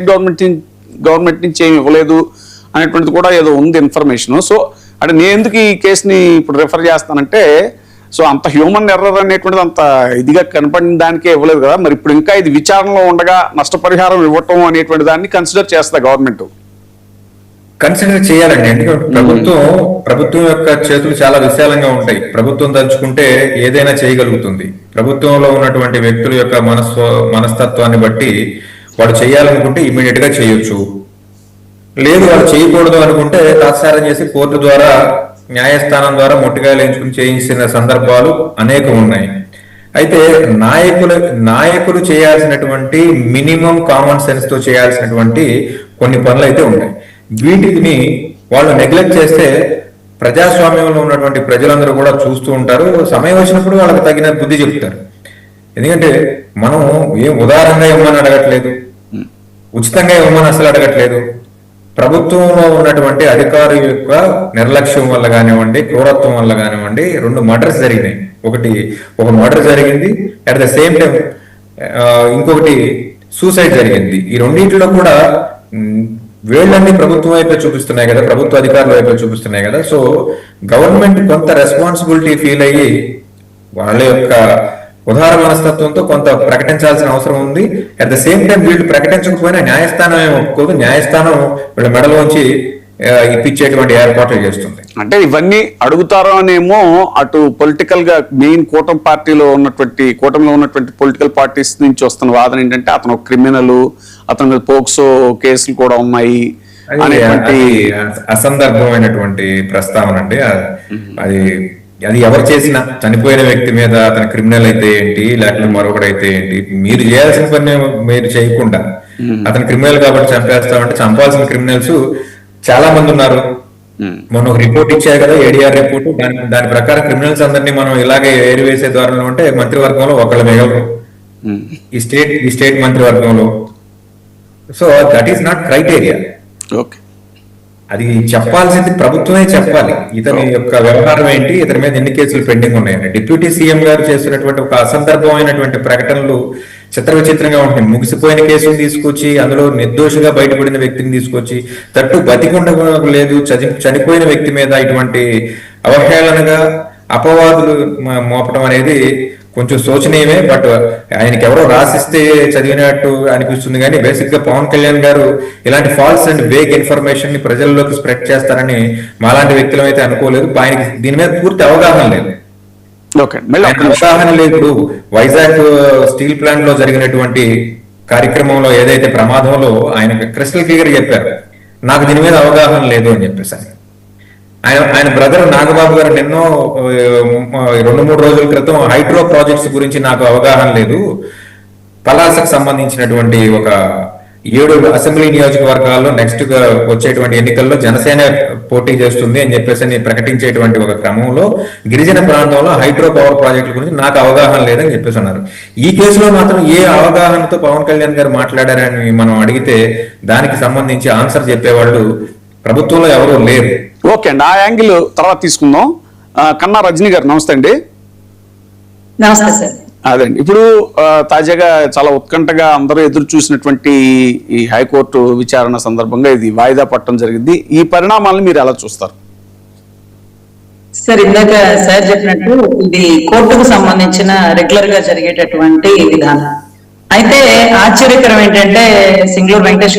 Government government నుంచి ఏమి ఇవ్వలేదు అనేటువంటిది కూడా ఏదో ఉంది ఇన్ఫర్మేషన్. సో అంటే నేను ఎందుకు ఈ కేసుని ఇప్పుడు రిఫర్ చేస్తానంటే, సో అంత హ్యూమన్ ఎర్రర్ అనేటువంటిది అంత ఇదిగా కనపడిన దానికే ఇవ్వలేదు కదా, మరి ఇప్పుడు ఇంకా ఇది విచారణలో ఉండగా నష్టపరిహారం ఇవ్వటం అనేటువంటి దాన్ని కన్సిడర్ చేస్తా గవర్నమెంట్. కన్సిడర్ చేయాలండి. ఎందుకంటే ప్రభుత్వం యొక్క చేతులు చాలా విశాలంగా ఉంటాయి. ప్రభుత్వం తలుచుకుంటే ఏదైనా చేయగలుగుతుంది. ప్రభుత్వంలో ఉన్నటువంటి వ్యక్తుల యొక్క మనస్తత్వాన్ని బట్టి వాడు చేయాలనుకుంటే ఇమీడియట్ గా చేయొచ్చు, లేదు వాళ్ళు చేయకూడదు అనుకుంటే తాత్సారం చేసి కోర్టు ద్వారా న్యాయస్థానం ద్వారా మొట్టికాయలు ఎంచుకుని చేయించిన సందర్భాలు అనేకం ఉన్నాయి. అయితే నాయకులు చేయాల్సినటువంటి మినిమం కామన్ సెన్స్ తో చేయాల్సినటువంటి కొన్ని పనులు అయితే ఉన్నాయి. వీటిని వాళ్ళు నెగ్లెక్ట్ చేస్తే ప్రజాస్వామ్యంలో ఉన్నటువంటి ప్రజలందరూ కూడా చూస్తూ ఉంటారు. సమయం వచ్చినప్పుడు వాళ్ళకి తగిన బుద్ధి చెప్తారు. ఎందుకంటే మనం ఏం ఉదారంగా ఇవ్వమని అడగట్లేదు, ఉచితంగా ఇవ్వమని అసలు అడగట్లేదు. ప్రభుత్వంలో ఉన్నటువంటి అధికారుల యొక్క నిర్లక్ష్యం వల్ల కానివ్వండి, క్రూరత్వం వల్ల కానివ్వండి 2 మర్డర్స్ జరిగినాయి. ఒక మర్డర్ జరిగింది, అట్ ద సేమ్ టైం ఇంకొకటి సూసైడ్ జరిగింది. ఈ రెండింటిలో కూడా వేళ్ళన్నీ ప్రభుత్వం వైపు చూపిస్తున్నాయి కదా, ప్రభుత్వ అధికారుల వైపు చూపిస్తున్నాయి కదా. సో గవర్నమెంట్ కొంత రెస్పాన్సిబిలిటీ ఫీల్ అయ్యి వాళ్ళ యొక్క ఉదార మనస్తత్వంతో కొంత ప్రకటించాల్సిన అవసరం ఉంది. అట్ ద సేమ్ టైం వీళ్ళు ప్రకటించకపోయినా న్యాయస్థానం ఏమి ఒప్పుకోదు, న్యాయస్థానం వీళ్ళ మెడలోంచి ఇప్పించేటువంటి ఏర్పాట్లు చేస్తుంది. అంటే ఇవన్నీ అడుగుతారో అనేమో అటు పొలిటికల్ గా మెయిన్ కూటమిలో ఉన్నటువంటి పొలిటికల్ పార్టీస్ నుంచి వస్తున్న వాదన ఏంటంటే అతను క్రిమినల్, అతని మీద పోక్సో కేసులు కూడా ఉన్నాయి అనేటువంటి అసందర్భమైనటువంటి ప్రస్తావన అండి. అది ఎవరు చేసినా చనిపోయిన వ్యక్తి మీద అతను క్రిమినల్ అయితే ఏంటి, లేకపోతే మరొకడైతే ఏంటి, మీరు చేయాల్సిన పని మీరు చేయకుండా అతను క్రిమినల్ కాబట్టి చంపేస్తామంటే చంపాల్సిన క్రిమినల్స్ చాలా మంది ఉన్నారు. మొన్న ఒక రిపోర్ట్ ఇచ్చారు కదా, ఏడీఆర్ రిపోర్ట్. దాని ప్రకారం క్రిమినల్స్ అందరినీ మనం ఇలాగే ఏరివేసే ద్వారంలో ఉంటే మంత్రివర్గంలో ఒకళ్ళు మిగలరు ఈ స్టేట్ మంత్రివర్గంలో. So that is not criteria. Okay, అది చెప్పాల్సింది ప్రభుత్వమే చెప్పాలి. ఇతని యొక్క వ్యవహారం ఏంటి, ఇతని మీద ఎన్ని కేసులు పెండింగ్ ఉన్నాయని. డిప్యూటీ సీఎం గారు చేస్తున్నటువంటి ఒక అసందర్భమైనటువంటి ప్రకటనలు చిత్ర విచిత్రంగా ఉంటాయి. ముగిసిపోయిన కేసులు తీసుకొచ్చి అందులో నిర్దోషిగా బయటపడిన వ్యక్తిని తీసుకొచ్చి తట్టు బతికుండ లేదు చనిపోయిన వ్యక్తి మీద ఇటువంటి అవహేళనగా అపవాదులు మోపడం అనేది కొంచెం శోచనీయమే. బట్ ఆయనకి ఎవరో రాసిస్తే చదివినట్టు అనిపిస్తుంది. కానీ బేసిక్ గా పవన్ కళ్యాణ్ గారు ఇలాంటి ఫాల్స్ అండ్ వేగ్ ఇన్ఫర్మేషన్ ని ప్రజల్లోకి స్ప్రెడ్ చేస్తారని మాలాంటి వ్యక్తులు అయితే అనుకోలేదు. ఆయనకి దీని మీద పూర్తి అవగాహన లేదు. అవగాహన లేదు. వైజాగ్ స్టీల్ ప్లాంట్ లో జరిగినటువంటి కార్యక్రమంలో ఏదైతే ప్రమాదంలో ఆయన క్రిస్టల్ క్లియర్ చెప్పారు, నాకు దీని మీద అవగాహన లేదు అని చెప్పేసి. ఆయన బ్రదర్ నాగబాబు గారు ఎన్నో 2-3 రోజుల క్రితం హైడ్రో ప్రాజెక్ట్స్ గురించి నాకు అవగాహన లేదు, పలాసకు సంబంధించినటువంటి ఒక 7 అసెంబ్లీ నియోజకవర్గాల్లో నెక్స్ట్ వచ్చేటువంటి ఎన్నికల్లో జనసేన పోటీ చేస్తుంది అని చెప్పేసి ప్రకటించేటువంటి ఒక క్రమంలో గిరిజన ప్రాంతంలో హైడ్రో పవర్ ప్రాజెక్టుల గురించి నాకు అవగాహన లేదని చెప్పేసి అన్నారు. ఈ కేసులో మాత్రం ఏ అవగాహనతో పవన్ కళ్యాణ్ గారు మాట్లాడారని మనం అడిగితే దానికి సంబంధించి ఆన్సర్ చెప్పేవాళ్ళు ప్రభుత్వంలో ఎవరూ లేరు. ఓకే అండి, ఆ యాంగిల్ తర్వాత తీసుకుందాం. కన్నా రజనీ గారు నమస్తే అండి. నమస్తే సార్. అదండి, ఇప్పుడు తాజాగా చాలా ఉత్కంఠగా అందరూ ఎదురు చూసినటువంటి ఈ హైకోర్టు విచారణ సందర్భంగా ఇది వాయిదా పట్టడం జరిగింది. ఈ పరిణామాలను మీరు ఎలా చూస్తారు? సార్, ఇందాక సార్ చెప్పినట్టు ఇది కోర్టుకు సంబంధించిన రెగ్యులర్ గా జరిగేటటువంటి విధానం. అయితే ఆశ్చర్యకరం ఏంటంటే సింగళూరు వెంకటేష్